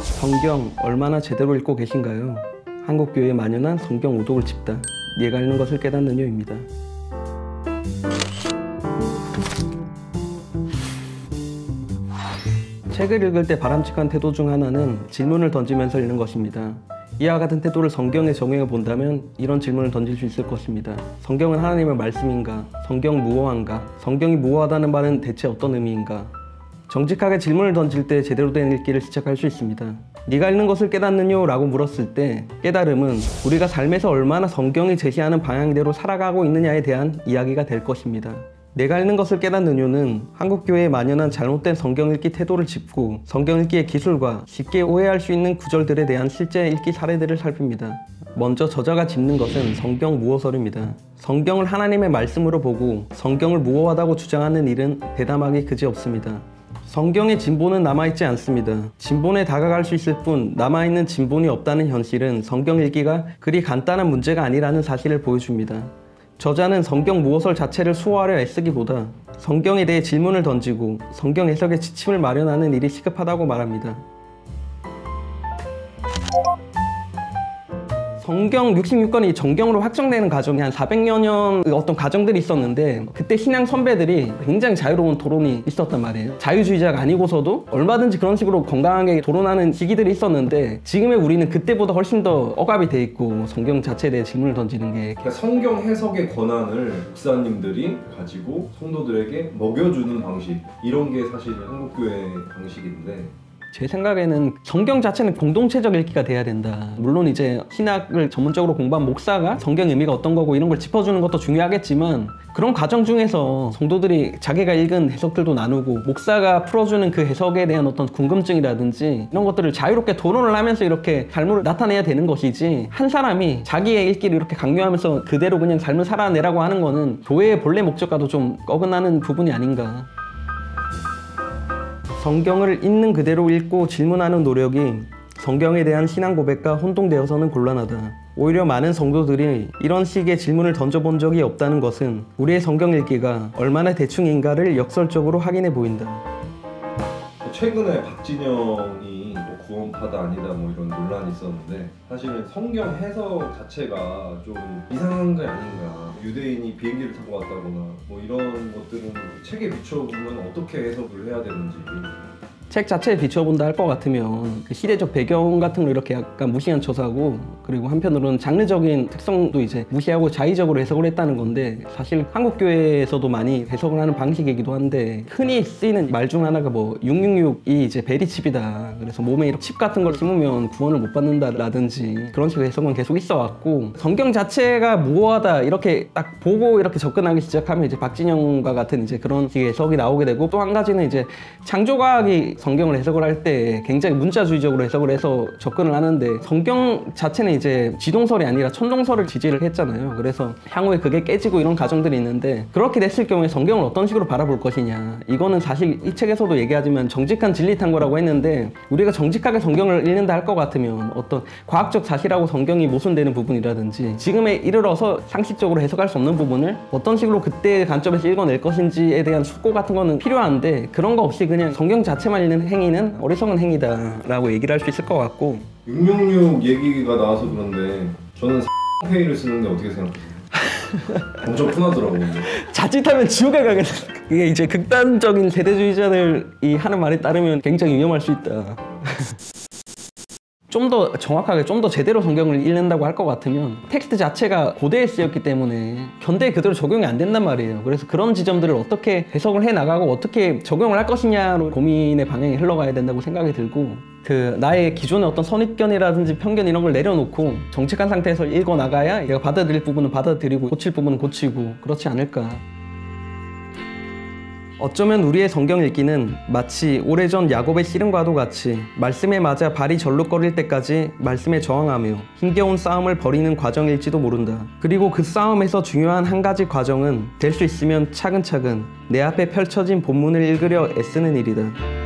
성경 얼마나 제대로 읽고 계신가요? 한국교회에 만연한 성경 오독을 짚다. 네가 읽는 것을 깨닫느냐입니다. 책을 읽을 때 바람직한 태도 중 하나는 질문을 던지면서 읽는 것입니다. 이와 같은 태도를 성경에 적용해 본다면 이런 질문을 던질 수 있을 것입니다. 성경은 하나님의 말씀인가? 성경 무어한가? 성경이 무어하다는 말은 대체 어떤 의미인가? 정직하게 질문을 던질 때 제대로 된 읽기를 시작할 수 있습니다. 네가 읽는 것을 깨닫느뇨? 라고 물었을 때 깨달음은 우리가 삶에서 얼마나 성경이 제시하는 방향대로 살아가고 있느냐에 대한 이야기가 될 것입니다. 내가 읽는 것을 깨닫느뇨는 한국교회에 만연한 잘못된 성경 읽기 태도를 짚고 성경 읽기의 기술과 쉽게 오해할 수 있는 구절들에 대한 실제 읽기 사례들을 살핍니다. 먼저 저자가 짚는 것은 성경 무어설입니다. 성경을 하나님의 말씀으로 보고 성경을 무어하다고 주장하는 일은 대담하기 그지없습니다. 성경의 진본은 남아있지 않습니다. 진본에 다가갈 수 있을 뿐 남아있는 진본이 없다는 현실은 성경 읽기가 그리 간단한 문제가 아니라는 사실을 보여줍니다. 저자는 성경 무어설 자체를 수호하려 애쓰기보다 성경에 대해 질문을 던지고 성경 해석의 지침을 마련하는 일이 시급하다고 말합니다. 성경 66권이 정경으로 확정되는 과정이 한 400여 년 어떤 과정들이 있었는데 그때 신앙 선배들이 굉장히 자유로운 토론이 있었단 말이에요. 자유주의자가 아니고서도 얼마든지 그런 식으로 건강하게 토론하는 시기들이 있었는데 지금의 우리는 그때보다 훨씬 더 억압이 돼 있고 성경 자체에 대해 질문을 던지는 게 그러니까 성경 해석의 권한을 목사님들이 가지고 성도들에게 먹여주는 방식, 이런 게 사실 한국교회의 방식인데 제 생각에는 성경 자체는 공동체적 읽기가 돼야 된다. 물론 이제 신학을 전문적으로 공부한 목사가 성경 의미가 어떤 거고 이런 걸 짚어주는 것도 중요하겠지만 그런 과정 중에서 성도들이 자기가 읽은 해석들도 나누고 목사가 풀어주는 그 해석에 대한 어떤 궁금증이라든지 이런 것들을 자유롭게 토론을 하면서 이렇게 삶을 나타내야 되는 것이지 한 사람이 자기의 읽기를 이렇게 강요하면서 그대로 그냥 삶을 살아내라고 하는 거는 교회의 본래 목적과도 좀 어긋나는 부분이 아닌가. 성경을 있는 그대로 읽고 질문하는 노력이 성경에 대한 신앙 고백과 혼동되어서는 곤란하다. 오히려 많은 성도들이 이런 식의 질문을 던져본 적이 없다는 것은 우리의 성경 읽기가 얼마나 대충인가를 역설적으로 확인해 보인다. 최근에 박진영이 구원파다 아니다 이런 논란이 있었는데 사실은 성경 해석 자체가 좀 이상한 게 아닌가, 유대인이 비행기를 타고 왔다거나 이런 것들은 책에 비춰보면 어떻게 해석을 해야 되는지 책 자체에 비춰본다 할 것 같으면 그 시대적 배경 같은 걸 이렇게 약간 무시한 처사고 그리고 한편으로는 장르적인 특성도 이제 무시하고 자의적으로 해석을 했다는 건데 사실 한국교회에서도 많이 해석을 하는 방식이기도 한데 흔히 쓰이는 말 중 하나가 666이 이제 베리칩이다. 그래서 몸에 이렇게 칩 같은 걸 심으면 구원을 못 받는다라든지 그런 식의 해석은 계속 있어 왔고 성경 자체가 무어하다 이렇게 딱 보고 이렇게 접근하기 시작하면 이제 박진영과 같은 이제 그런 식의 해석이 나오게 되고 또 한 가지는 이제 창조과학이 성경을 해석을 할 때 굉장히 문자주의적으로 해석을 해서 접근을 하는데 성경 자체는 이제 지동설이 아니라 천동설을 지지를 했잖아요. 그래서 향후에 그게 깨지고 이런 과정들이 있는데 그렇게 됐을 경우에 성경을 어떤 식으로 바라볼 것이냐, 이거는 사실 이 책에서도 얘기하지만 정직한 진리탐구라고 했는데 우리가 정직하게 성경을 읽는다 할 것 같으면 어떤 과학적 사실하고 성경이 모순되는 부분이라든지 지금에 이르러서 상식적으로 해석할 수 없는 부분을 어떤 식으로 그때의 관점에서 읽어낼 것인지에 대한 숙고 같은 거는 필요한데 그런 거 없이 그냥 성경 자체만 읽는 행위는 어리석은 행위다라고 얘기를 할 수 있을 것 같고 666 얘기가 나와서 그런데 저는 회의를 쓰는데 어떻게 생각하세요? 엄청 흔하더라고요. 자칫하면 지옥에 가겠네. 이게 이제 극단적인 세대주의자들이 하는 말에 따르면 굉장히 위험할 수 있다. 좀 더 정확하게 좀 더 제대로 성경을 읽는다고 할 것 같으면 텍스트 자체가 고대에 쓰였기 때문에 현대에 그대로 적용이 안 된단 말이에요. 그래서 그런 지점들을 어떻게 해석을 해나가고 어떻게 적용을 할 것이냐로 고민의 방향이 흘러가야 된다고 생각이 들고 나의 기존의 어떤 선입견이라든지 편견 이런 걸 내려놓고 정직한 상태에서 읽어나가야 얘가 받아들일 부분은 받아들이고 고칠 부분은 고치고 그렇지 않을까. 어쩌면 우리의 성경 읽기는 마치 오래전 야곱의 씨름과도 같이 말씀에 맞아 발이 절룩거릴 때까지 말씀에 저항하며 힘겨운 싸움을 벌이는 과정일지도 모른다. 그리고 그 싸움에서 중요한 한 가지 과정은 될 수 있으면 차근차근 내 앞에 펼쳐진 본문을 읽으려 애쓰는 일이다.